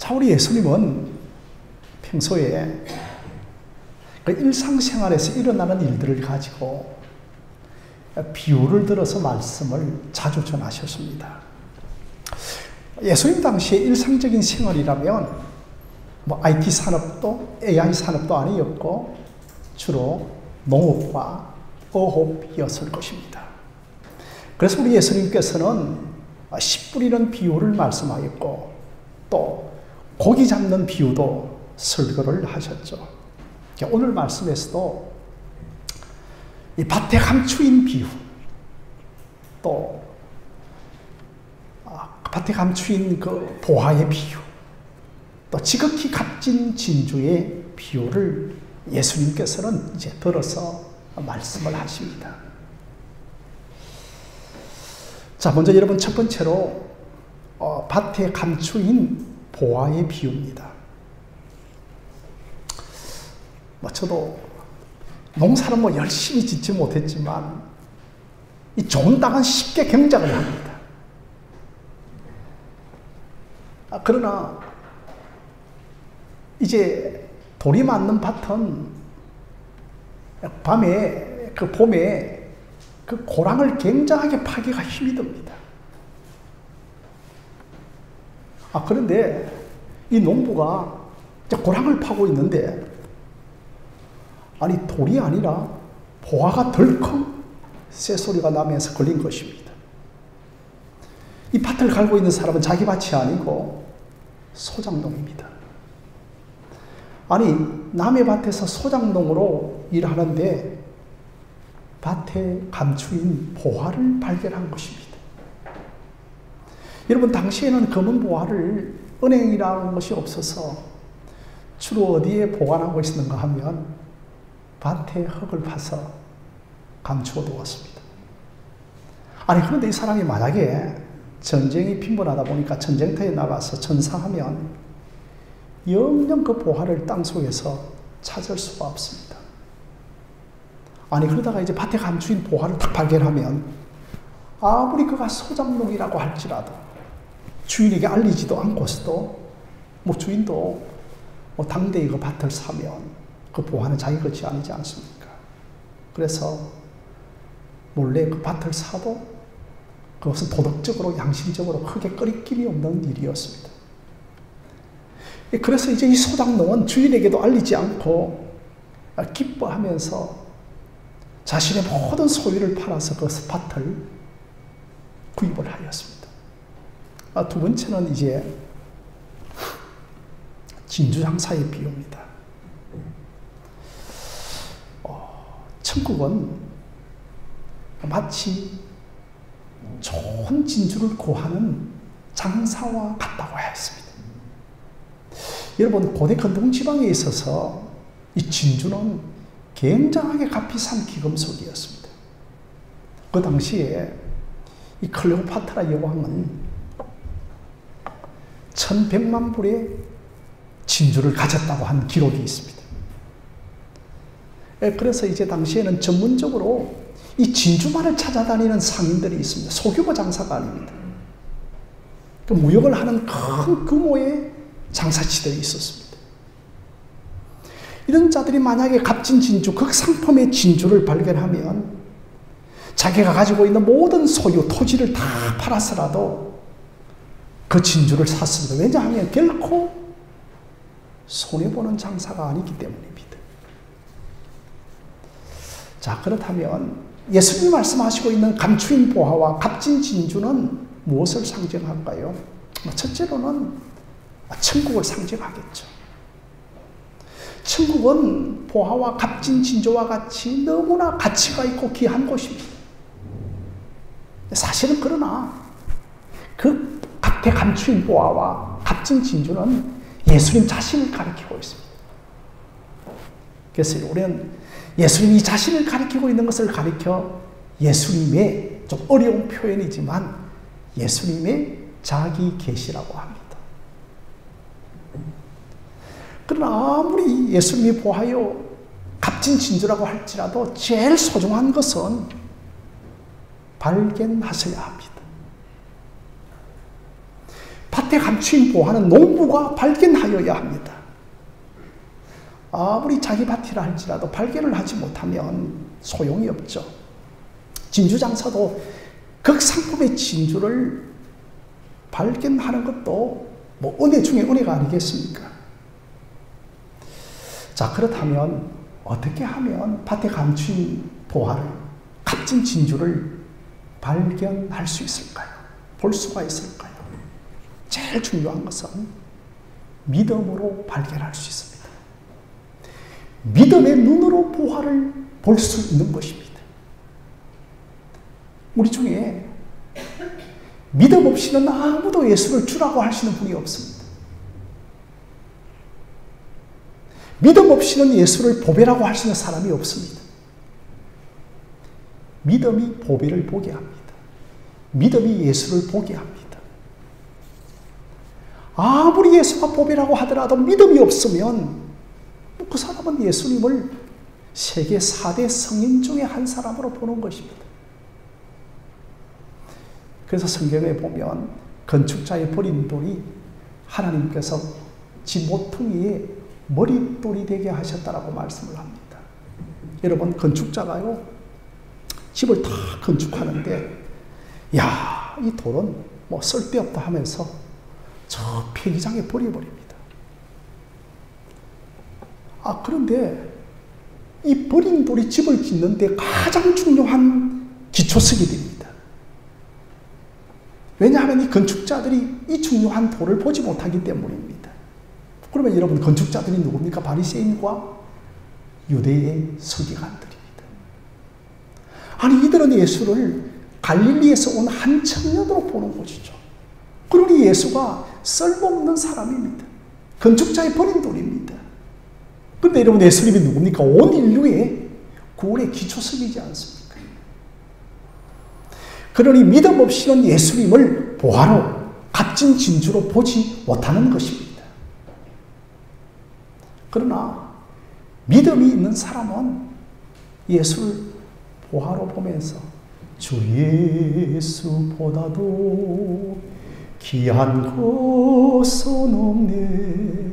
자, 우리 예수님은 평소에 그 일상생활에서 일어나는 일들을 가지고 비유를 들어서 말씀을 자주 전하셨습니다. 예수님 당시에 일상적인 생활이라면 뭐 IT 산업도 AI 산업도 아니었고 주로 농업과 어업이었을 것입니다. 그래서 우리 예수님께서는 씨 뿌리는 비유를 말씀하였고 또 고기 잡는 비유도 설교를 하셨죠. 오늘 말씀에서도 이 밭에 감추인 비유, 또 밭에 감추인 그 보화의 비유, 또 지극히 값진 진주의 비유를 예수님께서는 이제 들어서 말씀을 하십니다. 자, 먼저 여러분 첫 번째로 밭에 감추인 보화의 비유입니다. 저도 농사는 뭐 열심히 짓지 못했지만 이 좋은 땅은 쉽게 경작을 합니다. 그러나 이제 돌이 맞는 밭은 봄에 그 고랑을 굉장하게 파기가 힘이 듭니다. 그런데 이 농부가 이제 고랑을 파고 있는데 아니 돌이 아니라 보화가 덜컹 쇠소리가 나면서 걸린 것입니다. 이 밭을 갈고 있는 사람은 자기 밭이 아니고 소작농입니다. 아니 남의 밭에서 소작농으로 일하는데 밭에 감추인 보화를 발견한 것입니다. 여러분 당시에는 검은 보화를 은행이라는 것이 없어서 주로 어디에 보관하고 있었는가 하면 밭에 흙을 파서 감추어 두었습니다. 아니 그런데 이 사람이 만약에 전쟁이 빈번하다 보니까 전쟁터에 나가서 전사하면 영영 그 보화를 땅속에서 찾을 수가 없습니다. 아니 그러다가 이제 밭에 감추인 보화를 딱 발견하면 아무리 그가 소작농이라고 할지라도 주인에게 알리지도 않고서도 뭐 주인도 뭐 당대에 그 밭을 사면 그 보화는 자기 것이 아니지 않습니까? 그래서 몰래 그 밭을 사도 그것은 도덕적으로 양심적으로 크게 꺼리낌이 없는 일이었습니다. 그래서 이제 이 소작농은 주인에게도 알리지 않고 기뻐하면서 자신의 모든 소유를 팔아서 그 밭을 구입을 하였습니다. 두 번째는 이제 진주장사의 비유입니다. 천국은 마치 좋은 진주를 구하는 장사와 같다고 했습니다. 여러분 고대 근동지방에 있어서 이 진주는 굉장하게 값비싼 귀금속이었습니다. 그 당시에 이 클레오파트라 여왕은 1100만 불의 진주를 가졌다고 하는 기록이 있습니다. 그래서 이제 당시에는 전문적으로 이 진주만을 찾아다니는 상인들이 있습니다. 소규모 장사가 아닙니다. 그 무역을 하는 큰 규모의 장사치들이 있었습니다. 이런 자들이 만약에 값진 진주, 극상품의 진주를 발견하면 자기가 가지고 있는 모든 소유, 토지를 다 팔아서라도 그 진주를 샀습니다. 왜냐하면 결코 손해보는 장사가 아니기 때문입니다. 자, 그렇다면 예수님이 말씀하시고 있는 감추인 보화와 값진 진주는 무엇을 상징할까요? 첫째로는 천국을 상징하겠죠. 천국은 보화와 값진 진주와 같이 너무나 가치가 있고 귀한 곳입니다. 사실은 그러나 그 밭에 감추인 보화와 값진 진주는 예수님 자신을 가리키고 있습니다. 그래서 우리는 예수님이 자신을 가리키고 있는 것을 가리켜 예수님의 좀 어려운 표현이지만 예수님의 자기 계시라고 합니다. 그러나 아무리 예수님이 보하여 값진 진주라고 할지라도 제일 소중한 것은 발견하셔야 합니다. 밭에 감추인 보화는 농부가 발견하여야 합니다. 아무리 자기 밭이라 할지라도 발견을 하지 못하면 소용이 없죠. 진주 장사도 극상품의 진주를 발견하는 것도 뭐 은혜 중에 은혜가 아니겠습니까? 자, 그렇다면 어떻게 하면 밭에 감춘 보화를, 값진 진주를 발견할 수 있을까요? 볼 수가 있을까요? 제일 중요한 것은 믿음으로 발견할 수 있습니다. 믿음의 눈으로 보화를 볼 수 있는 것입니다. 우리 중에 믿음 없이는 아무도 예수를 주라고 하시는 분이 없습니다. 믿음 없이는 예수를 보배라고 하시는 사람이 없습니다. 믿음이 보배를 보게 합니다. 믿음이 예수를 보게 합니다. 아무리 예수가 보배라고 하더라도 믿음이 없으면 그 사람은 예수님을 세계 4대 성인 중에 한 사람으로 보는 것입니다. 그래서 성경에 보면 건축자의 버린 돌이 하나님께서 집 모퉁이에 머릿돌이 되게 하셨다라고 말씀을 합니다. 여러분, 건축자가요, 집을 다 건축하는데, 야, 이 돌은 뭐 쓸데없다 하면서 저 폐기장에 버려버립니다. 그런데 이 버린 돌이 집을 짓는데 가장 중요한 기초석이 됩니다. 왜냐하면 이 건축자들이 이 중요한 돌을 보지 못하기 때문입니다. 그러면 여러분, 건축자들이 누굽니까? 바리새인과 유대의 서기관들입니다. 아니, 이들은 예수를 갈릴리에서 온 한 청년으로 보는 것이죠. 그러니 예수가 쓸모없는 사람입니다. 건축자의 버린 돌입니다. 그런데 여러분, 예수님이 누굽니까? 온 인류의 구원의 기초석이지 않습니까? 그러니 믿음 없이는 예수님을 보화로, 값진 진주로 보지 못하는 것입니다. 그러나 믿음이 있는 사람은 예수를 보화로 보면서 주 예수보다도 귀한 것은 없네,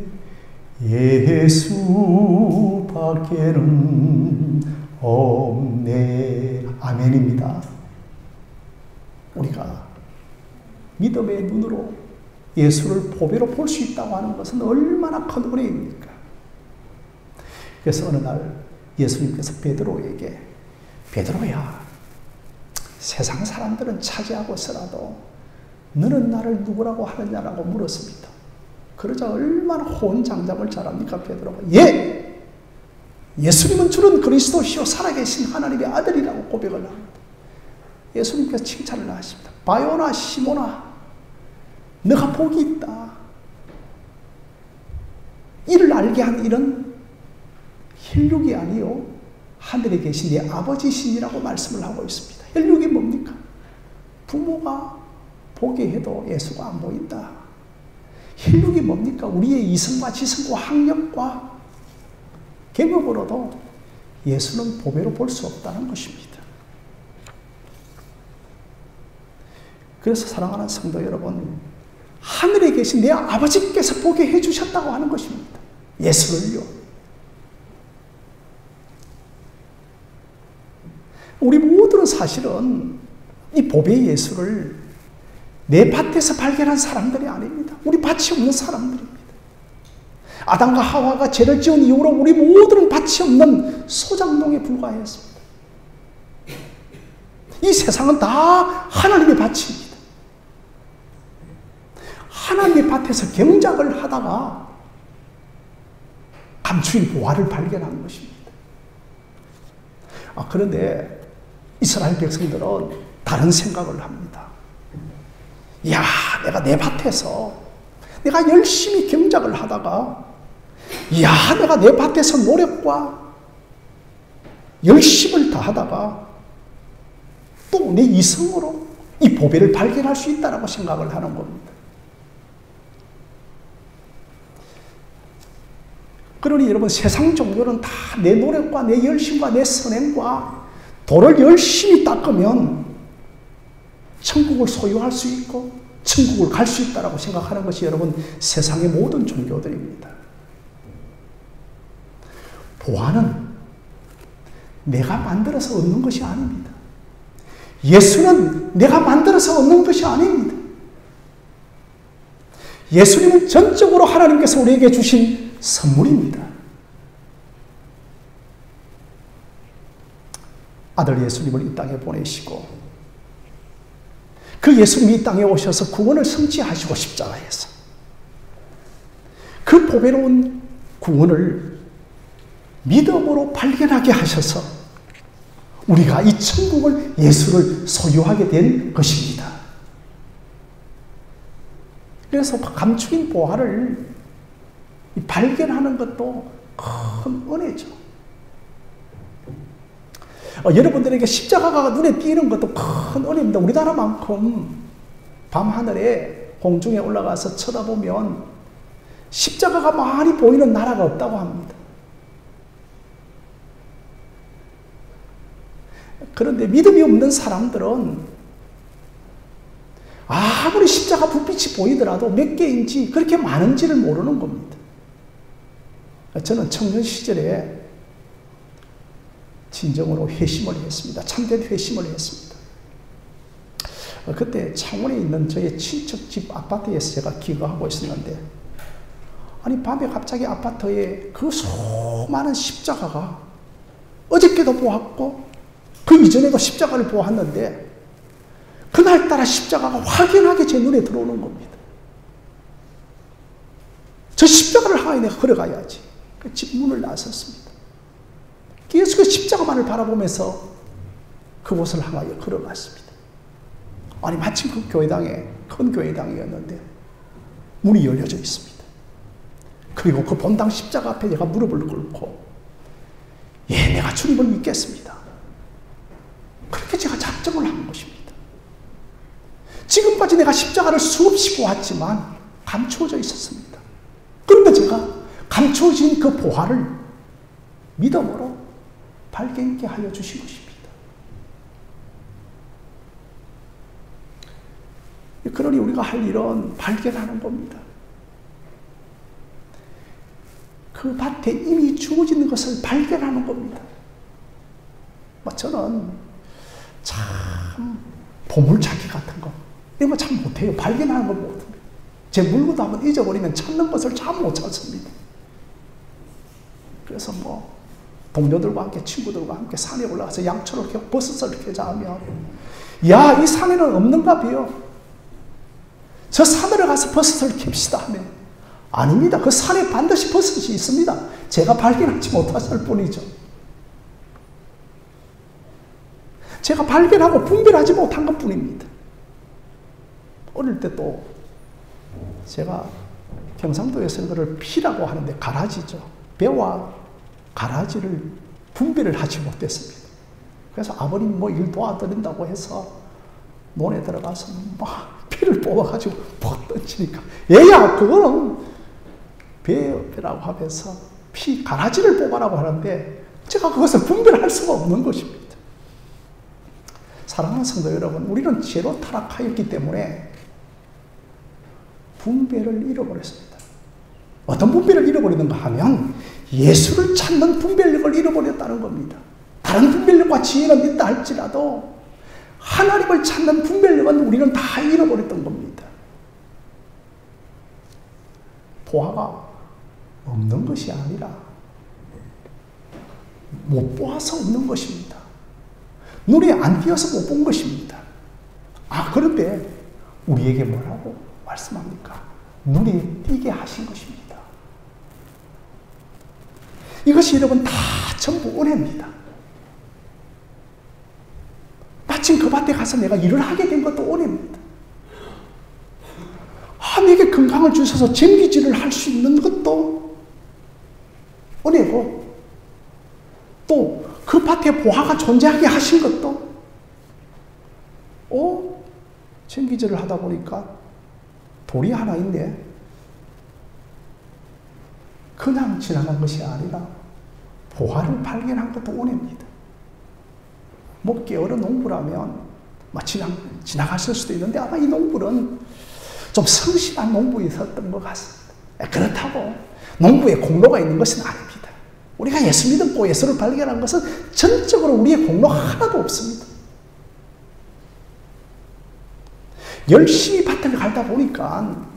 예수밖에는 없네. 아멘입니다. 우리가 믿음의 눈으로 예수를 보배로 볼 수 있다고 하는 것은 얼마나 큰 은혜입니까? 그래서 어느 날 예수님께서 베드로에게, 베드로야, 세상 사람들은 차지하고 있어라도 너는 나를 누구라고 하느냐라고 물었습니다. 그러자 얼마나 호언장담을 잘합니까, 베드로가? 예! 예수님은 주는 그리스도시요 살아계신 하나님의 아들이라고 고백을 합니다. 예수님께서 칭찬을 하십니다. 바요나 시모나, 너가 복이 있다. 이를 알게 한 일은 혈육이 아니요 하늘에 계신 내 아버지시니라고 말씀을 하고 있습니다. 혈육이 뭡니까? 부모가 보게 해도 예수가 안 보인다. 혈육이 뭡니까? 우리의 이성과 지성과 학력과 경험으로도 예수는 보배로 볼 수 없다는 것입니다. 그래서 사랑하는 성도 여러분, 하늘에 계신 내 아버지께서 보게 해주셨다고 하는 것입니다. 예수를요. 우리 모두는 사실은 이 보배의 예수를 내 밭에서 발견한 사람들이 아닙니다. 우리 밭이 없는 사람들입니다. 아담과 하와가 죄를 지은 이후로 우리 모두는 밭이 없는 소작농에 불과했습니다. 이 세상은 다 하나님의 밭입니다. 하나님의 밭에서 경작을 하다가 감추인 보화를 발견한 것입니다. 그런데 이스라엘 백성들은 다른 생각을 합니다. 야, 내가 내 밭에서 내가 열심히 경작을 하다가, 야, 내가 내 밭에서 노력과 열심을 다하다가 또 내 이성으로 이 보배를 발견할 수 있다라고 생각을 하는 겁니다. 그러니 여러분, 세상 종교는 다 내 노력과 내 열심과 내 선행과 돌을 열심히 닦으면 천국을 소유할 수 있고 천국을 갈 수 있다라고 생각하는 것이 여러분 세상의 모든 종교들입니다. 보화는 내가 만들어서 얻는 것이 아닙니다. 예수는 내가 만들어서 얻는 것이 아닙니다. 예수님은 전적으로 하나님께서 우리에게 주신 선물입니다. 아들 예수님을 이 땅에 보내시고 그 예수님이 이 땅에 오셔서 구원을 성취하시고 십자가에서 그 보배로운 구원을 믿음으로 발견하게 하셔서 우리가 이 천국을 예수를 소유하게 된 것입니다. 그래서 감추인 보화를 발견하는 것도 큰 은혜죠. 여러분들에게 십자가가 눈에 띄는 것도 큰 은혜입니다. 우리나라만큼 밤하늘에 공중에 올라가서 쳐다보면 십자가가 많이 보이는 나라가 없다고 합니다. 그런데 믿음이 없는 사람들은 아무리 십자가 불빛이 보이더라도 몇 개인지 그렇게 많은지를 모르는 겁니다. 저는 청년 시절에 진정으로 회심을 했습니다. 참된 회심을 했습니다. 그때 창원에 있는 저의 친척 집 아파트에서 제가 기거하고 있었는데 아니 밤에 갑자기 아파트에 그 수많은 십자가가 어저께도 보았고 그 이전에도 십자가를 보았는데 그날따라 십자가가 확연하게 제 눈에 들어오는 겁니다. 저 십자가를 향해 내가 걸어가야지. 그 집 문을 나섰습니다. 계속 그 십자가만을 바라보면서 그곳을 향하여 걸어갔습니다. 아니 마침 그 교회당에 큰 교회당이었는데 문이 열려져 있습니다. 그리고 그 본당 십자가 앞에 내가 무릎을 꿇고 예, 내가 주님을 믿겠습니다. 그렇게 제가 작정을 한 것입니다. 지금까지 내가 십자가를 수없이 보았지만 감추어져 있었습니다. 그런데 제가 감추어진 그 보화를 믿음으로 발견케 하여 주신 것입니다. 그러니 우리가 할 일은 발견하는 겁니다. 그 밭에 이미 주어진 것을 발견하는 겁니다. 저는 참 보물찾기 같은 거 이런 거 참 못해요. 발견하는 걸 못합니다. 제 물건도 한번 잊어버리면 찾는 것을 참 못 찾습니다. 그래서 동료들과 함께 친구들과 함께 산에 올라가서 양초를 캐고 버섯을 캐자 하면 야, 이 산에는 없는가 봐요. 저 산으로 가서 버섯을 캡시다 하면 아닙니다. 그 산에 반드시 버섯이 있습니다. 제가 발견하지 못했을 뿐이죠. 제가 발견하고 분별하지 못한 것 뿐입니다. 어릴 때 또 제가 경상도에서 그걸 피라고 하는데 가라지죠. 배와 가라지를 분별을 하지 못했습니다. 그래서 아버님 일 도와드린다고 해서 논에 들어가서 막 피를 뽑아가지고 퍽 던지니까 얘야 그거는 배라고 하면서 피 가라지를 뽑아라고 하는데 제가 그것을 분별할 수가 없는 것입니다. 사랑하는 성도 여러분, 우리는 죄로 타락하였기 때문에 분별을 잃어버렸습니다. 어떤 분별을 잃어버리는가 하면 예수를 찾는 분별력을 잃어버렸다는 겁니다. 다른 분별력과 지혜는 있다 할지라도 하나님을 찾는 분별력은 우리는 다 잃어버렸던 겁니다. 보화가 없는 것이 아니라 못 보아서 없는 것입니다. 눈에 안 띄어서 못 본 것입니다. 그런데 우리에게 뭐라고 말씀합니까? 눈에 띄게 하신 것입니다. 이것이 여러분 다 전부 은혜입니다. 마침 그 밭에 가서 내가 일을 하게 된 것도 은혜입니다. 내게 건강을 주셔서 쟁기질을 할 수 있는 것도 은혜고 또 그 밭에 보화가 존재하게 하신 것도 쟁기질을 하다 보니까 돌이 하나 있네. 그냥 지나간 것이 아니라 보화를 발견한 것도 은혜입니다. 게으른 농부라면 지나갔을 수도 있는데 아마 이 농부는 좀 성실한 농부에 있었던 것 같습니다. 그렇다고 농부에 공로가 있는 것은 아닙니다. 우리가 예수 믿고 예수를 발견한 것은 전적으로 우리의 공로 하나도 없습니다. 열심히 밭을 갈다 보니까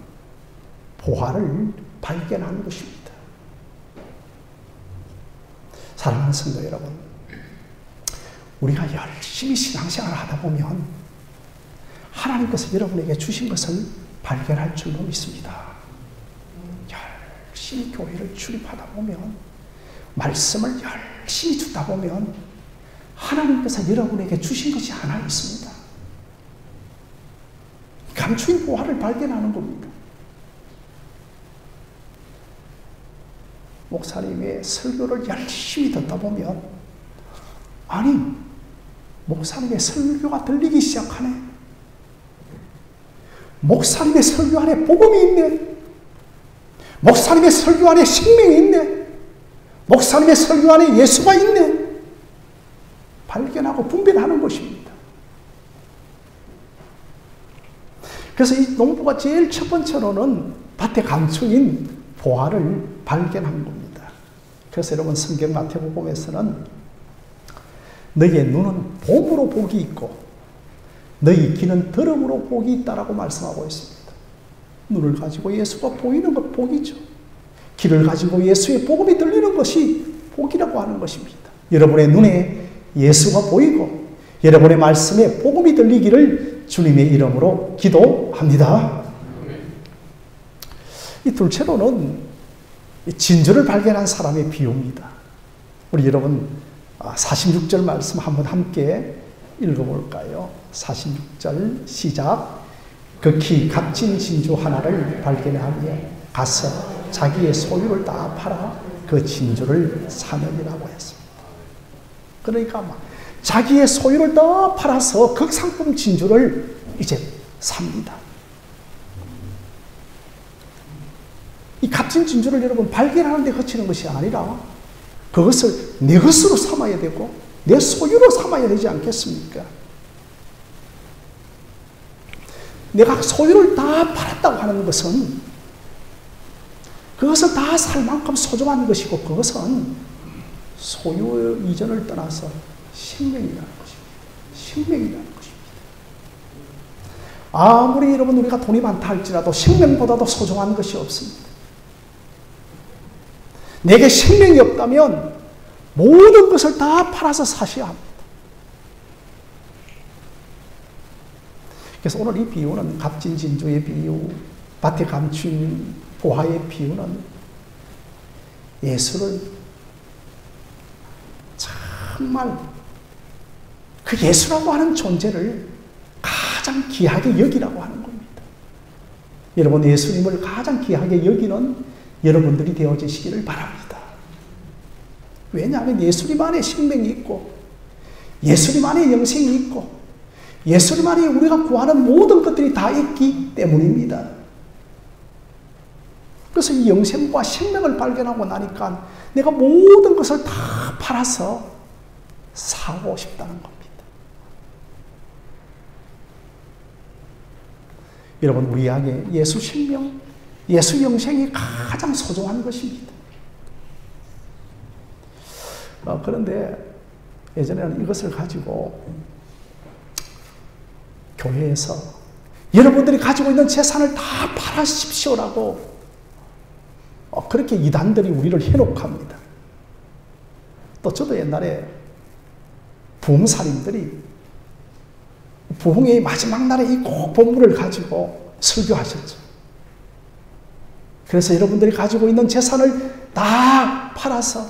보화를 발견하는 것입니다. 사랑하는 성도 여러분, 우리가 열심히 신앙생활을 하다 보면 하나님께서 여러분에게 주신 것을 발견할 줄로 믿습니다. 열심히 교회를 출입하다 보면, 말씀을 열심히 듣다 보면 하나님께서 여러분에게 주신 것이 하나 있습니다. 감추인 보화를 발견하는 겁니다. 목사님의 설교를 열심히 듣다 보면, 아니, 목사님의 설교가 들리기 시작하네. 목사님의 설교 안에 복음이 있네. 목사님의 설교 안에 생명이 있네. 목사님의 설교 안에 예수가 있네. 발견하고 분별하는 것입니다. 그래서 이 농부가 제일 첫 번째로는 밭에 감추인 보화를 발견한 겁니다. 그래서 여러분, 성경 마태복음에서는 너희의 눈은 봄으로 복이 있고 너희 귀는 들음으로 복이 있다라고 말씀하고 있습니다. 눈을 가지고 예수가 보이는 것 복이죠. 귀를 가지고 예수의 복음이 들리는 것이 복이라고 하는 것입니다. 여러분의 눈에 예수가 보이고 여러분의 말씀에 복음이 들리기를 주님의 이름으로 기도합니다. 이 둘째로는 진주를 발견한 사람의 비유입니다. 우리 여러분 46절 말씀 한번 함께 읽어볼까요? 46절 시작. 극히 값진 진주 하나를 발견하며 가서 자기의 소유를 다 팔아 그 진주를 사느니라고 했습니다. 그러니까 자기의 소유를 다 팔아서 극상품 진주를 이제 삽니다. 이 값진 진주를 여러분 발견하는 데 그치는 것이 아니라 그것을 내 것으로 삼아야 되고 내 소유로 삼아야 되지 않겠습니까? 내가 소유를 다 팔았다고 하는 것은 그것을 다 살 만큼 소중한 것이고, 그것은 소유 이전을 떠나서 생명이라는 것입니다. 생명이라는 것입니다. 아무리 여러분 우리가 돈이 많다 할지라도 생명보다도 소중한 것이 없습니다. 내게 생명이 없다면 모든 것을 다 팔아서 사셔야 합니다. 그래서 오늘 이 비유는 값진 진주의 비유, 밭에 감춘 보화의 비유는 예수를 정말 그 예수라고 하는 존재를 가장 귀하게 여기라고 하는 겁니다. 여러분, 예수님을 가장 귀하게 여기는 여러분들이 되어지시기를 바랍니다. 왜냐하면 예수님 안에 생명이 있고 예수님 안에 영생이 있고 예수님 안에 우리가 구하는 모든 것들이 다 있기 때문입니다. 그래서 이 영생과 생명을 발견하고 나니까 내가 모든 것을 다 팔아서 사고 싶다는 겁니다. 여러분, 우리에게 예수 생명, 예수 영생이 가장 소중한 것입니다. 그런데 예전에는 이것을 가지고 교회에서 여러분들이 가지고 있는 재산을 다 팔아십시오라고 그렇게 이단들이 우리를 해놓고 합니다. 또 저도 옛날에 부흥사님들이 부흥의 마지막 날에 이 꼭 본문을 가지고 설교하셨죠. 그래서 여러분들이 가지고 있는 재산을 다 팔아서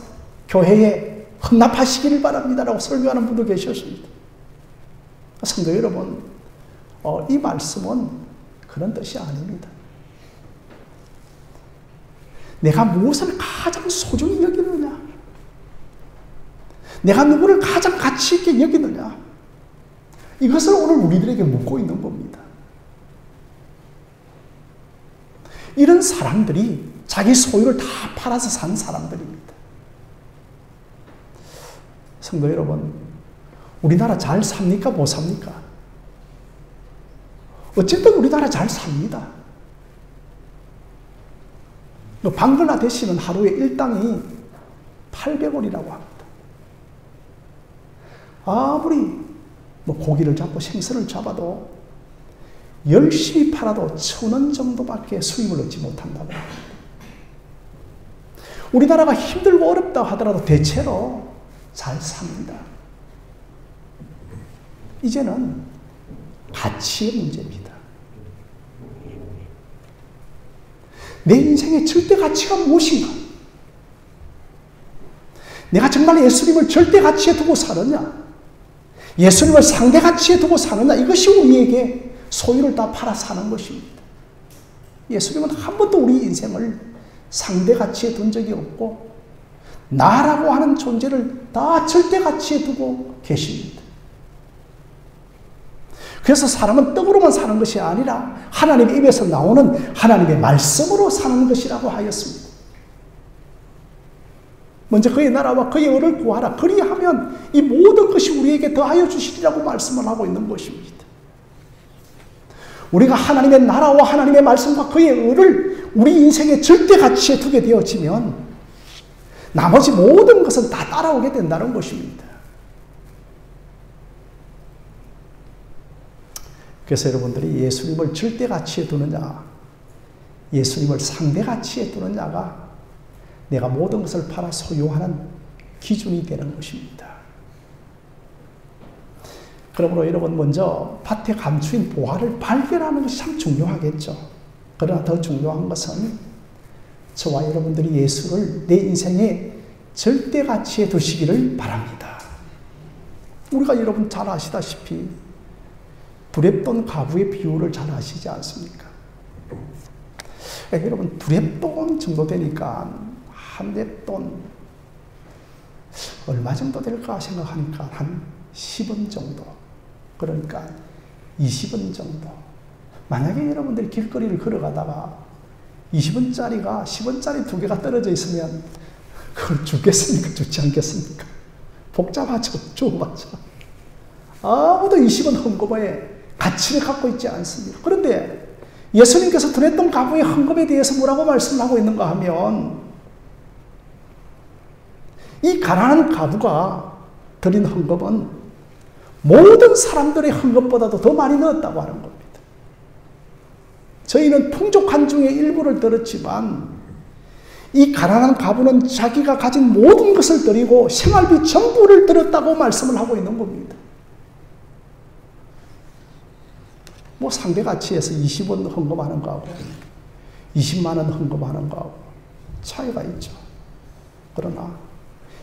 교회에 헌납하시기를 바랍니다라고 설교하는 분도 계셨습니다. 성도 여러분, 이 말씀은 그런 뜻이 아닙니다. 내가 무엇을 가장 소중히 여기느냐, 내가 누구를 가장 가치 있게 여기느냐, 이것을 오늘 우리들에게 묻고 있는 겁니다. 이런 사람들이 자기 소유를 다 팔아서 산 사람들입니다. 성도 여러분, 우리나라 잘 삽니까? 못 삽니까? 어쨌든 우리나라 잘 삽니다. 방글라데시는 하루에 일당이 800원이라고 합니다. 아무리 고기를 잡고 생선을 잡아도 열심히 팔아도 1,000원 정도밖에 수입을 얻지 못한다고 합니다. 우리나라가 힘들고 어렵다 하더라도 대체로 잘 삽니다. 이제는 가치의 문제입니다. 내 인생의 절대 가치가 무엇인가? 내가 정말 예수님을 절대 가치에 두고 사느냐? 예수님을 상대 가치에 두고 사느냐? 이것이 우리에게 소유를 다 팔아 사는 것입니다. 예수님은 한 번도 우리 인생을 상대 가치에 둔 적이 없고 나라고 하는 존재를 다 절대 가치에 두고 계십니다. 그래서 사람은 떡으로만 사는 것이 아니라 하나님의 입에서 나오는 하나님의 말씀으로 사는 것이라고 하였습니다. 먼저 그의 나라와 그의 의를 구하라. 그리하면 이 모든 것이 우리에게 더하여 주시리라고 말씀을 하고 있는 것입니다. 우리가 하나님의 나라와 하나님의 말씀과 그의 의를 우리 인생의 절대 가치에 두게 되어지면 나머지 모든 것은 다 따라오게 된다는 것입니다. 그래서 여러분들이 예수님을 절대 가치에 두느냐, 예수님을 상대 가치에 두느냐가 내가 모든 것을 팔아 소유하는 기준이 되는 것입니다. 그러므로 여러분 먼저 밭에 감추인 보화를 발견하는 것이 참 중요하겠죠. 그러나 더 중요한 것은 저와 여러분들이 예수를 내 인생의 절대 가치에 두시기를 바랍니다. 우리가 여러분 잘 아시다시피 두렙돈 가부의 비율을 잘 아시지 않습니까? 여러분 두렙돈 정도 되니까 한 렙돈 얼마 정도 될까 생각하니까 한 10원 정도, 그러니까 20원 정도. 만약에 여러분들이 길거리를 걸어가다가 20원짜리가 10원짜리 두 개가 떨어져 있으면 그걸 주겠습니까? 주지 않겠습니까? 복잡하죠. 주어봤죠. 아무도 20원 헌금에 가치를 갖고 있지 않습니다. 그런데 예수님께서 두렙돈 가부의 헌금에 대해서 뭐라고 말씀하고 있는가 하면 이 가난한 가부가 드린 헌금은 모든 사람들의 헌금보다도 더 많이 넣었다고 하는 겁니다. 저희는 풍족한 중에 일부를 들었지만 이 가난한 가부는 자기가 가진 모든 것을 드리고 생활비 전부를 들었다고 말씀을 하고 있는 겁니다. 상대 가치에서 20원 헌금하는 거하고 20만 원 헌금하는 거하고 차이가 있죠. 그러나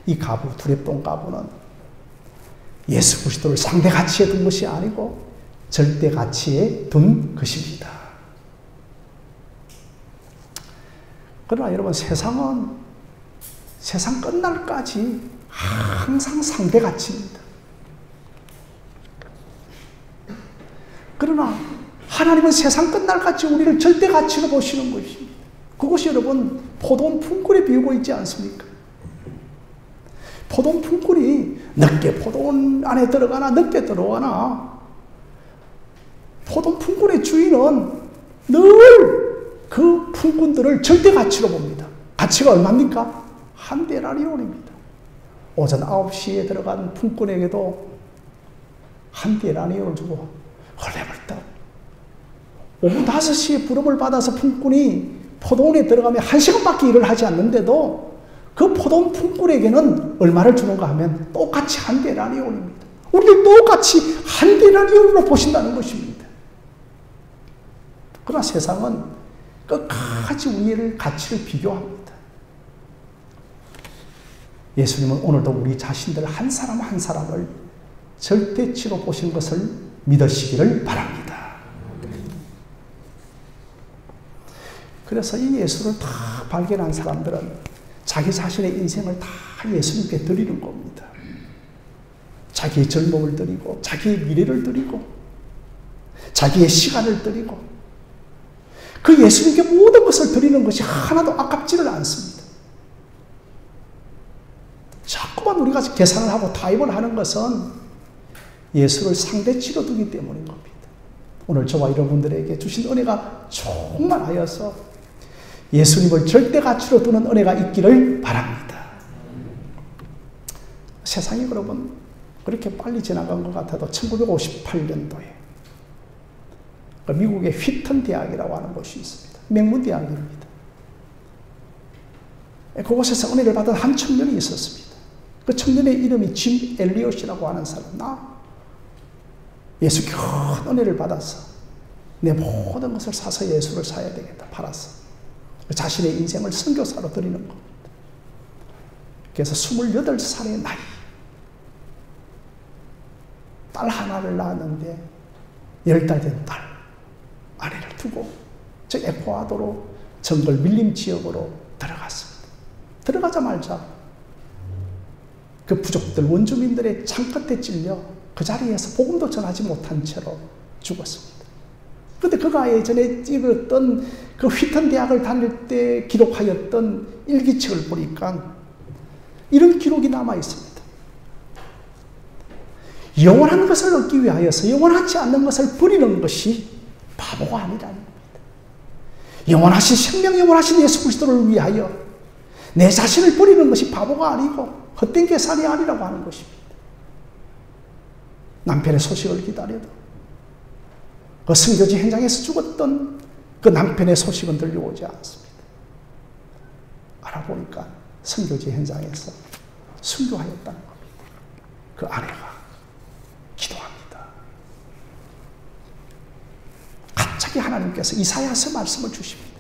이 가부, 두렙돈 가부는 예수 그리스도를 상대 가치에 둔 것이 아니고 절대 가치에 둔 것입니다. 그러나 여러분 세상 끝날까지 항상 상대 가치입니다. 그러나 하나님은 세상 끝날까지 우리를 절대 가치로 보시는 것입니다. 그것이 여러분 포도원 품꾼에 비우고 있지 않습니까? 포도원 품꾼이 늦게 포도원 안에 들어가나 늦게 들어가나 포도원 품꾼의 주인은 늘 그 품꾼들을 절대 가치로 봅니다. 가치가 얼마입니까? 한 데나리온입니다. 오전 9시에 들어간 품꾼에게도 한 데나리온을 주고 헐레벌떡 오후 5시에 부름을 받아서 품꾼이 포도원에 들어가면 1시간밖에 일을 하지 않는데도 그 포도원 품꾼에게는 얼마를 주는가 하면 똑같이 한 데나리온입니다. 우리를 똑같이 한 데나리온으로 보신다는 것입니다. 그러나 세상은 끝까지 우리의 가치를 비교합니다. 예수님은 오늘도 우리 자신들 한 사람 한 사람을 절대치로 보신 것을 믿으시기를 바랍니다. 그래서 이 예수를 다 발견한 사람들은 자기 자신의 인생을 다 예수님께 드리는 겁니다. 자기의 젊음을 드리고 자기의 미래를 드리고 자기의 시간을 드리고 그 예수님께 모든 것을 드리는 것이 하나도 아깝지를 않습니다. 자꾸만 우리가 계산을 하고 타협을 하는 것은 예수를 상대치로 두기 때문인 겁니다. 오늘 저와 여러분들에게 주신 은혜가 충만하여서 예수님을 절대 가치로 두는 은혜가 있기를 바랍니다. 세상이 여러분 그렇게 빨리 지나간 것 같아도 1958년도에 미국의 휘튼 대학이라고 하는 곳이 있습니다. 명문대학입니다. 그곳에서 은혜를 받은 한 청년이 있었습니다. 그 청년의 이름이 짐 엘리엇이라고 하는 사람. 나 예수 큰 은혜를 받아서 내 모든 것을 사서 예수를 사야 되겠다. 팔아서 자신의 인생을 선교사로 드리는 겁니다. 그래서 28살의 나이 딸 하나를 낳았는데 10달 된 딸 아내를 두고 저 에콰도르 정글 밀림 지역으로 들어갔습니다. 들어가자마자 그 부족들 원주민들의 창끝에 찔려 그 자리에서 복음도 전하지 못한 채로 죽었습니다. 그런데 그가 예전에 찍었던 그 휘튼 대학을 다닐 때 기록하였던 일기책을 보니까 이런 기록이 남아 있습니다. 영원한 것을 얻기 위하여서 영원하지 않는 것을 버리는 것이 바보가 아니라는 겁니다. 영원하신 생명, 영원하신 예수 그리스도를 위하여 내 자신을 버리는 것이 바보가 아니고 헛된 계산이 아니라고 하는 것입니다. 남편의 소식을 기다려도 그 선교지 현장에서 죽었던 그 남편의 소식은 들려오지 않습니다. 알아보니까 선교지 현장에서 순교하였다는 겁니다. 그 아내가 기도합니다. 갑자기 하나님께서 이사야서 말씀을 주십니다.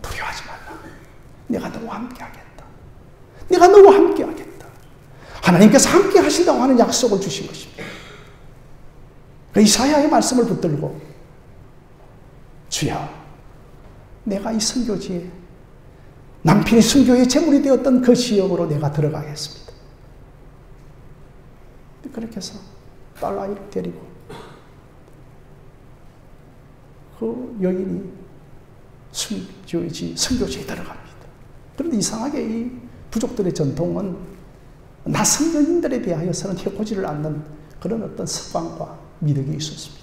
두려워하지 말라. 내가 너와 함께 하겠다. 내가 너와 함께 하겠다. 하나님께서 함께 하신다고 하는 약속을 주신 것입니다. 그 이사야의 말씀을 붙들고 주여 내가 이 선교지에 남편이 순교의 제물이 되었던 그 지역으로 내가 들어가겠습니다. 그렇게 해서 딸아이를 데리고 그 여인이 선교지에 들어갑니다. 그런데 이상하게 이 부족들의 전통은 낯선 여인들에 대하여서는 해코지를 않는 그런 어떤 습관과 미덕이 있었습니다.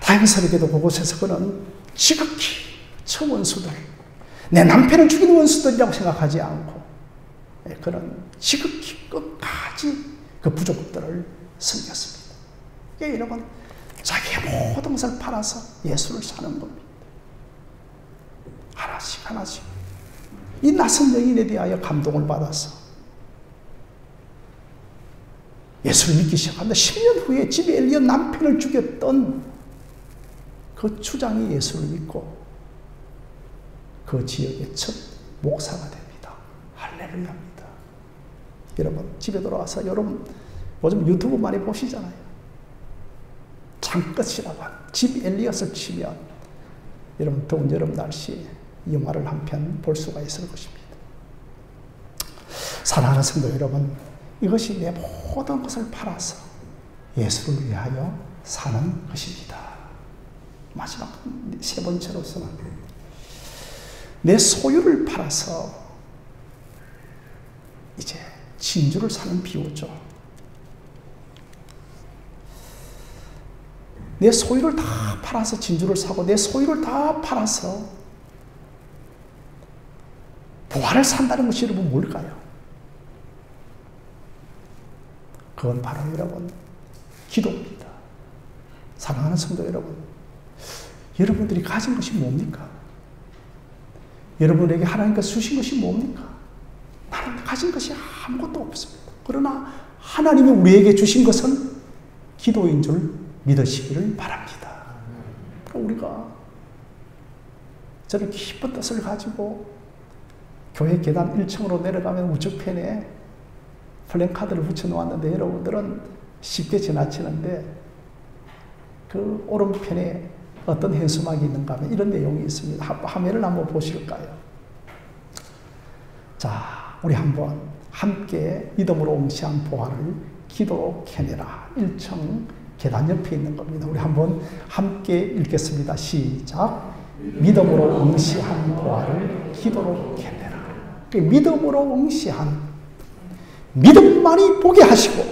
다행스럽게도 그곳에서 그는 지극히 저 원수들, 내 남편을 죽인 원수들이라고 생각하지 않고 그는 지극히 끝까지 그 부족들을 섬겼습니다. 이게 여러분 자기의 모든 것을 팔아서 예수를 사는 겁니다. 하나씩 하나씩 이 낯선 여인에 대하여 감동을 받아서 예수를 믿기 시작합니다. 10년 후에 짐 엘리엇 남편을 죽였던 그 추장이 예수를 믿고 그 지역의 첫 목사가 됩니다. 할렐루야입니다. 여러분 집에 돌아와서 여러분 요즘 유튜브 많이 보시잖아요. 창끝이라고 하는 짐 엘리엇을 치면 여러분 더운 여름 날씨에 영화를 한 편 볼 수가 있을 것입니다. 사랑하는 성도 여러분, 이것이 내 모든 것을 팔아서 예수를 위하여 사는 것입니다. 마지막 세 번째로서는 내 소유를 팔아서 이제 진주를 사는 비유죠. 내 소유를 다 팔아서 진주를 사고 내 소유를 다 팔아서 부활을 산다는 것이 여러분 뭘까요? 그건 바로 여러분 기도입니다. 사랑하는 성도 여러분, 여러분들이 가진 것이 뭡니까? 여러분에게 하나님께서 주신 것이 뭡니까? 나는 가진 것이 아무것도 없습니다. 그러나 하나님이 우리에게 주신 것은 기도인 줄 믿으시기를 바랍니다. 우리가 저는 깊은 뜻을 가지고 교회 계단 1층으로 내려가면 우측편에 플랜카드를 붙여놓았는데 여러분들은 쉽게 지나치는데 그 오른편에 어떤 현수막이 있는가 하면 이런 내용이 있습니다. 화면을 한번 보실까요? 자, 우리 한번 함께 믿음으로 응시한 보화를 기도로 캐내라. 1층 계단 옆에 있는 겁니다. 우리 한번 함께 읽겠습니다. 시작. 믿음으로 응시한 보화를 기도로 캐내라. 믿음으로 응시한, 믿음만이 보게 하시고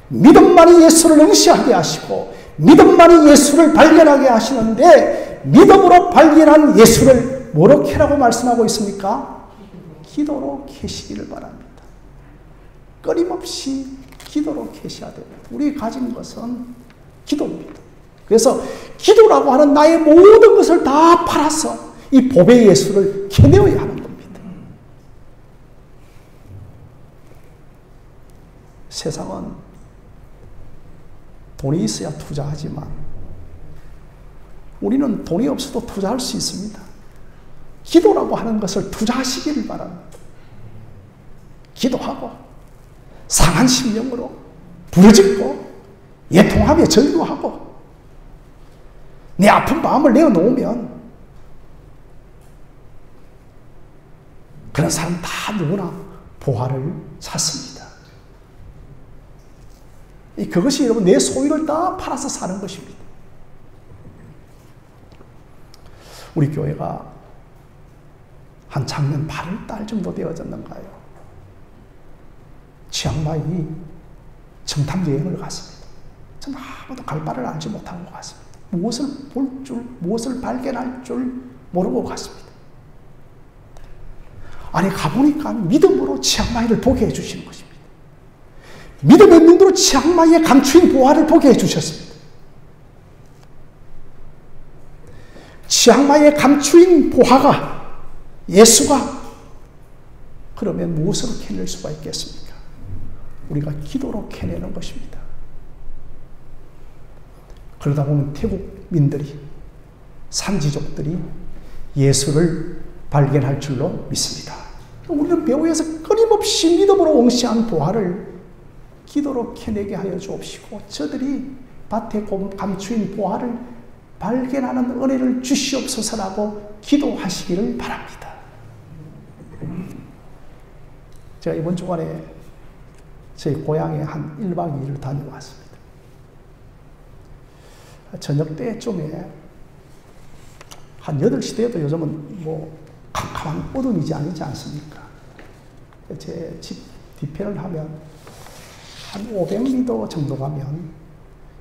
믿음만이 예수를 응시하게 하시고 믿음만이 예수를 발견하게 하시는데 믿음으로 발견한 예수를 뭐로 캐라고 말씀하고 있습니까? 기도로 캐시기를 바랍니다. 끊임없이 기도로 캐셔야 됩니다. 우리 가진 것은 기도입니다. 그래서 기도라고 하는 나의 모든 것을 다 팔아서 이 보배 예수를 캐내어야 하는 겁니다. 세상은 돈이 있어야 투자하지만 우리는 돈이 없어도 투자할 수 있습니다. 기도라고 하는 것을 투자하시기를 바랍니다. 기도하고 상한 심령으로 부르짖고 예통하며 절규하고 내 아픈 마음을 내어놓으면 그런 사람 다 누구나 보화를 찾습니다. 그것이 여러분 내 소유를 다 팔아서 사는 것입니다. 우리 교회가 한 작년 8월 달 정도 되어졌는가요? 치앙마이 정탐 여행을 갔습니다. 전 아무도 갈 바를 알지 못하고 갔습니다. 무엇을 볼 줄, 무엇을 발견할 줄 모르고 갔습니다. 아니 가보니까 믿음으로 치앙마이를 보게 해주시는 것입니다. 믿음의 눈으로 치앙마이에 감추인 보화를 보게 해주셨습니다. 치앙마이에 감추인 보화가 예수가 그러면 무엇으로 캐낼 수가 있겠습니까? 우리가 기도로 캐내는 것입니다. 그러다 보면 태국민들이 산지족들이 예수를 발견할 줄로 믿습니다. 우리는 배후에서 끊임없이 믿음으로 응시한 보화를 기도로 캐내게 하여 주옵시고 저들이 밭에 감추인 보화를 발견하는 은혜를 주시옵소서라고 기도하시기를 바랍니다. 제가 이번 주간에 저희 고향에 한 1박 2일을 다녀왔습니다. 저녁 때쯤에 한 8시 되어도 요즘은 뭐 캄캄한 어둠이지 아니지 않습니까? 제 집 뒤편을 하면 한 500m 정도 가면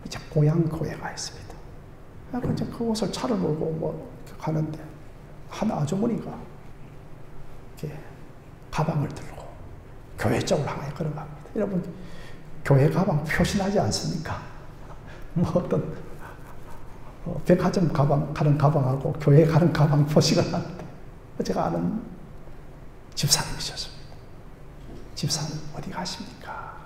이제 고향 교회가 있습니다. 그래서 이제 그곳을 차를 몰고 뭐 가는데 한 아주머니가 이렇게 가방을 들고 교회 쪽으로 향해 걸어갑니다. 여러분 교회 가방 표시나지 않습니까? 뭐 어떤 백화점 가방 가는 가방하고 교회 가는 가방 표시가 나는데 제가 아는 집사님이셨습니다. 집사님 어디 가십니까?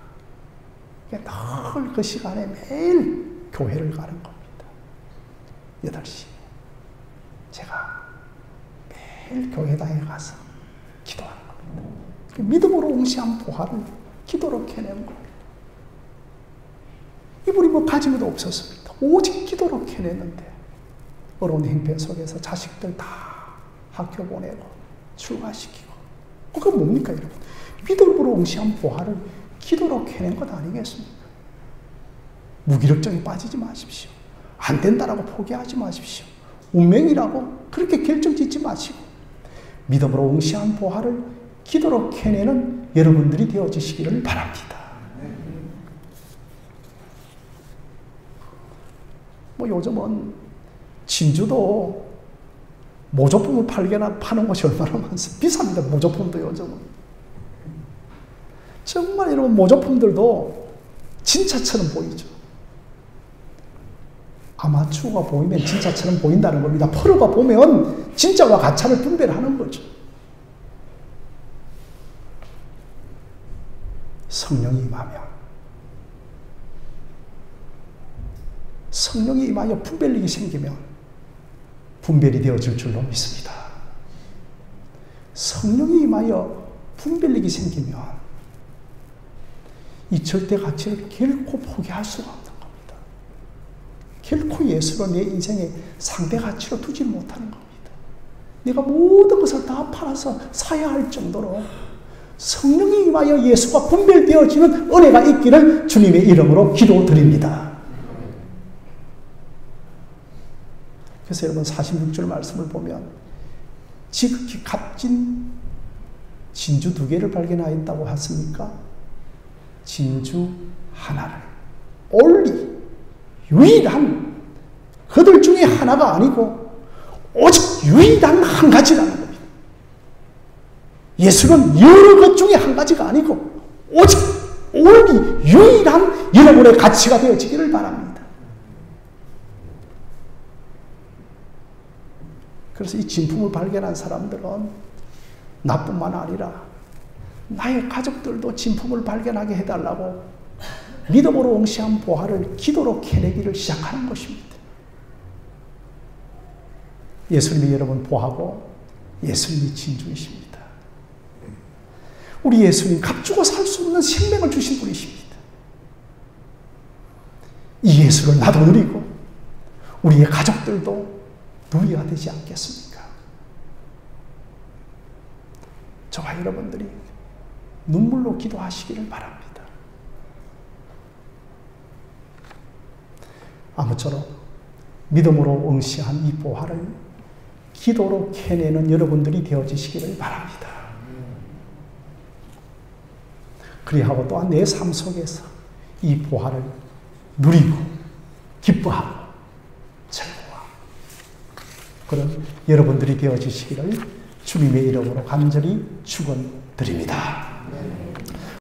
늘 그 시간에 매일 교회를 가는 겁니다. 8시. 제가 매일 교회당에 가서 기도하는 겁니다. 믿음으로 응시한 보화를 기도로 캐내는 겁니다. 이분이 뭐 가진 것도 없었습니다. 오직 기도로 캐냈는데 어려운 행편 속에서 자식들 다 학교 보내고 출가시키고 그거 뭡니까 여러분? 믿음으로 응시한 보화를 기도로 캐낸 것 아니겠습니까? 무기력증에 빠지지 마십시오. 안 된다라고 포기하지 마십시오. 운명이라고 그렇게 결정짓지 마시고 믿음으로 응시한 보화를 기도로 캐내는 여러분들이 되어지시기를 바랍니다. 뭐 요즘은 진주도 모조품을 파는 곳이 얼마나 많습니까? 비쌉니다. 모조품도 요즘은. 정말 여러분 모조품들도 진짜처럼 보이죠. 아마추어가 보이면 진짜처럼 보인다는 겁니다. 프로가 보면 진짜와 가짜를 분별하는 거죠. 성령이 임하면 성령이 임하여 분별력이 생기면 분별이 되어질 줄로 믿습니다. 성령이 임하여 분별력이 생기면 이 절대 가치를 결코 포기할 수가 없는 겁니다. 결코 예수로 내 인생의 상대 가치로 두지 못하는 겁니다. 내가 모든 것을 다 팔아서 사야 할 정도로 성령이 임하여 예수가 분별되어지는 은혜가 있기를 주님의 이름으로 기도드립니다. 그래서 여러분 46절 말씀을 보면 지극히 값진 진주 2개를 발견하였다고 했습니까? 진주 하나를 only 유일한 그들 중에 하나가 아니고 오직 유일한 한 가지라는 겁니다. 예수는 여러 것 중에 한 가지가 아니고 오직 only 유일한 여러분의 가치가 되어지기를 바랍니다. 그래서 이 진품을 발견한 사람들은 나뿐만 아니라 나의 가족들도 진품을 발견하게 해달라고 믿음으로 응시한 보화를 기도로 캐내기를 시작하는 것입니다. 예수님이 여러분 보하고 예수님이 진주이십니다. 우리 예수님 값주고 살 수 없는 생명을 주신 분이십니다. 이 예수를 나도 누리고 우리의 가족들도 누려야 되지 않겠습니까? 저와 여러분들이 눈물로 기도하시기를 바랍니다. 아무쪼록 믿음으로 응시한 이 보화를 기도로 캐내는 여러분들이 되어지시기를 바랍니다. 그리하고 또한 내 삶 속에서 이 보화를 누리고 기뻐하고 즐거워하고 그런 여러분들이 되어지시기를 주님의 이름으로 간절히 축원드립니다.